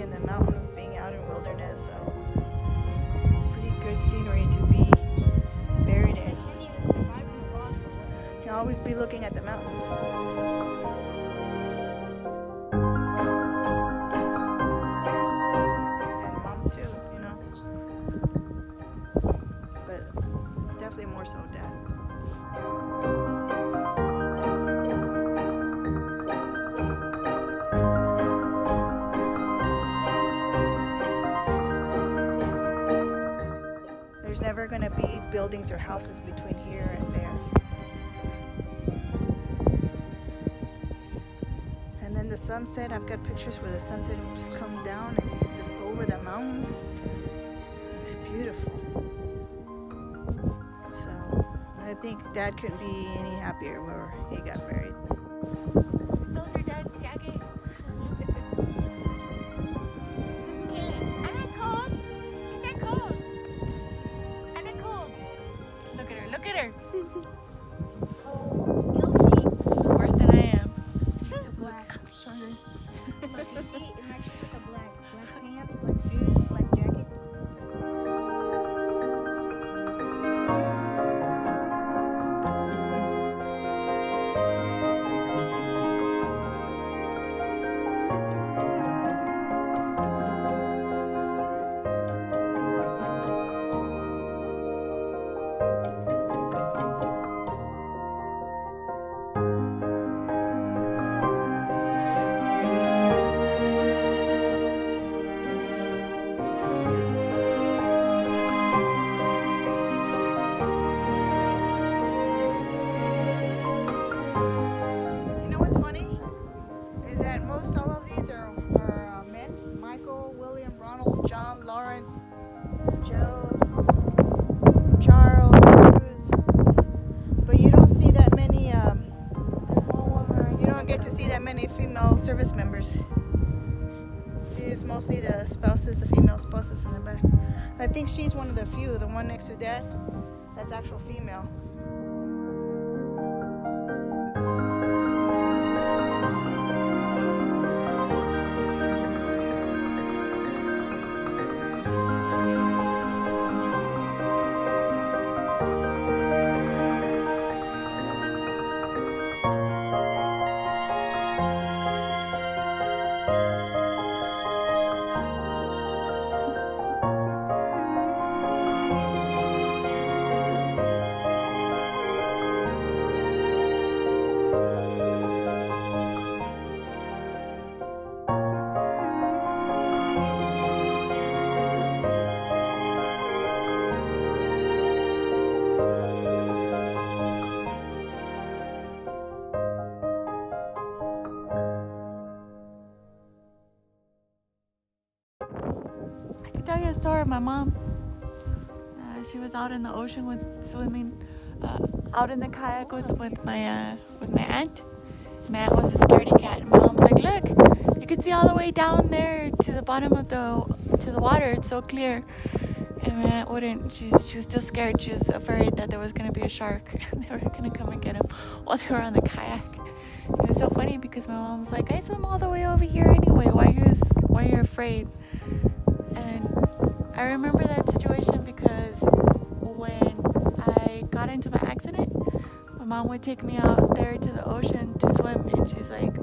in the mountains, being out in wilderness. So it's pretty good scenery to be buried in. You'll always be looking at the mountains. And mom too, you know. But definitely more so dad. There's never going to be buildings or houses between here and there. And then the sunset, I've got pictures where the sunset will just come down and just over the mountains. It's beautiful. So I think Dad couldn't be any happier where he got married. Stole your dad's jacket. Look at her. She's worse than I am. She's black. Sorry. But you see, it matches with the black pants, black shoes, black jacket. You know what's funny? Is that most all of these are men. Michael, William, Ronald, John, Lawrence, Joe, Charles, Cruz. But you don't see that many, you don't get to see that many female service members. See, it's mostly the spouses, the female spouses in the back. I think she's one of the few, the one next to Dad, that's actual female. Tell you a story of my mom. She was out in the ocean with swimming, out in the kayak with my aunt. My aunt was a scaredy cat, and my mom's like, "Look, you can see all the way down there to the bottom of the water. It's so clear." And my aunt wouldn't. She was still scared. She was afraid that there was gonna be a shark and they were gonna come and get him while they were on the kayak. It was so funny because my mom was like, "I swim all the way over here anyway. Why are you afraid?" And I remember that situation because when I got into my accident, my mom would take me out there to the ocean to swim, and she's like,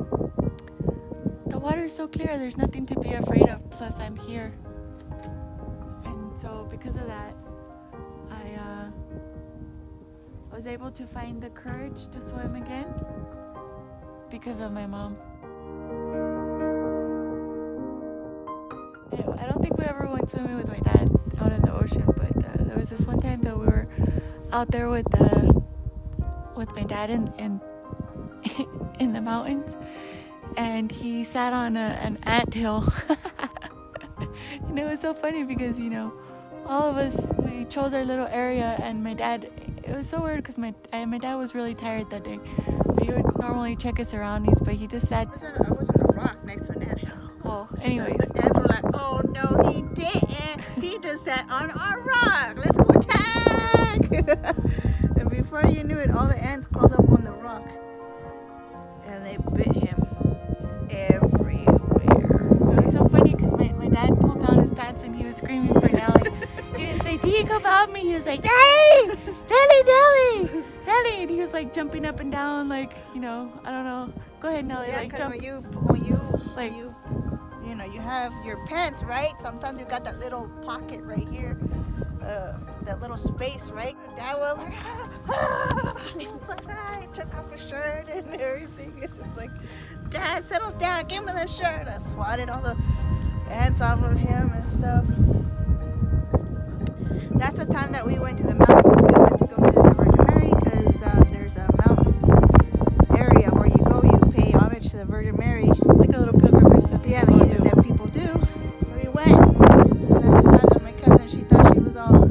"The water is so clear, there's nothing to be afraid of, plus I'm here." And so because of that, I was able to find the courage to swim again because of my mom. I don't think we ever went swimming with my dad out in the ocean, but there was this one time that we were out there with my dad in in the mountains, and he sat on an anthill. And it was so funny because, you know, all of us, we chose our little area, and my dad, it was so weird because my dad was really tired that day. But he would normally check his surroundings, but he just sat. I was on a rock next to an anthill. Oh, anyways. The ants were like, "Oh no, he didn't. He just sat on our rock. Let's go tag." And before you knew it, all the ants crawled up on the rock, and they bit him everywhere. It was so funny because my pants and he was screaming for Nelly. He didn't say, Diego, help me. He was like, Nelly! Nelly, Nelly! Nelly! And he was like jumping up and down, like, I don't know. Go ahead, Nelly. Yeah, like because jump. you have your pants, right? Sometimes you got that little pocket right here, that little space, right? Dad was like, he was like, he took off his shirt and everything. It's like, Dad, settle down, give me the shirt. I swatted all the ants off of him and stuff. That's the time that we went to the mountains. We went to go visit the Virgin Mary because there's a mountains area where you go, you pay homage to the Virgin Mary. Like a little pilgrimage that people do. So we went. And that's the time that my cousin, she thought she was all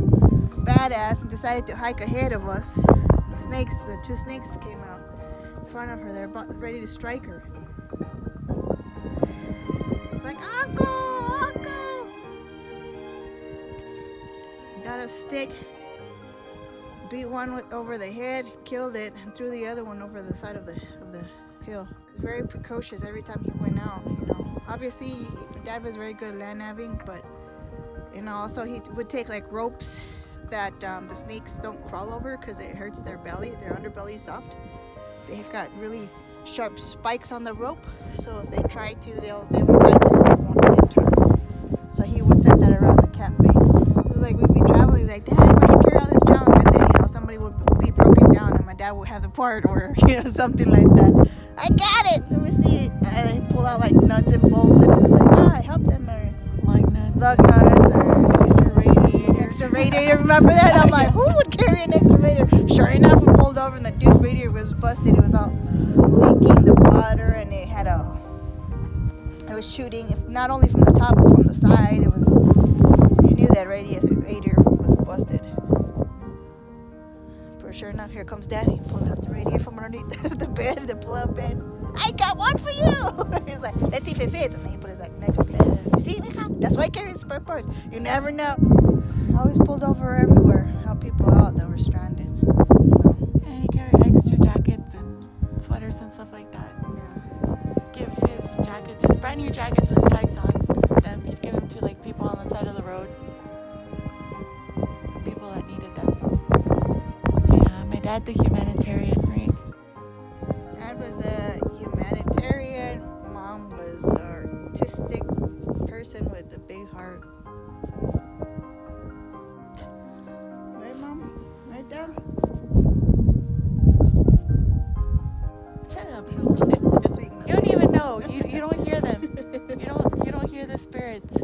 badass and decided to hike ahead of us. The two snakes came out in front of her. They're ready to strike her. It's like, Uncle! Got a stick, beat one over the head, killed it, and threw the other one over the side of the hill. He was very precocious every time he went out. Obviously, Dad was very good at land nabbing, but also he would take like ropes that the snakes don't crawl over because it hurts their belly. Their underbelly is soft. They've got really sharp spikes on the rope, so if they try to, they won't like it and they won't enter. So he would set that around the camp base. So like we'd be traveling, like, Dad, why you carry all this junk? And then somebody would be broken down, and my dad would have the part, or something like that. I got it. Let me see. And I pull out like nuts and bolts, and was like, I helped them, or lug nuts, or extra radiator. Remember that? I'm like, who would carry an extra radiator? Sure enough, we pulled over, and the dude's radiator was busted. It was all leaking in the water, and it was shooting, if not only from the top but from the side. You knew that radiator was busted. But sure enough, here comes Daddy. He pulls out the radiator from underneath the bed, the pull-up bed. I got one for you. He's like, let's see if it fits. And then he put his like neck up. You see, Mika? That's why I carry spare parts. You never know. I always pulled over everywhere, help people out that were stranded. And he carried extra jackets and sweaters and stuff like that. Yeah. Give his brand new jackets with tags on them. He'd give them to like people on the side of the road, people that needed them. Yeah, my dad, the humanitarian, right? Dad was the humanitarian. Mom was the artistic person with the big heart. Right, Mom? Right, Dad? Shut up. They're saying You don't even know. You don't hear them. You don't hear the spirits.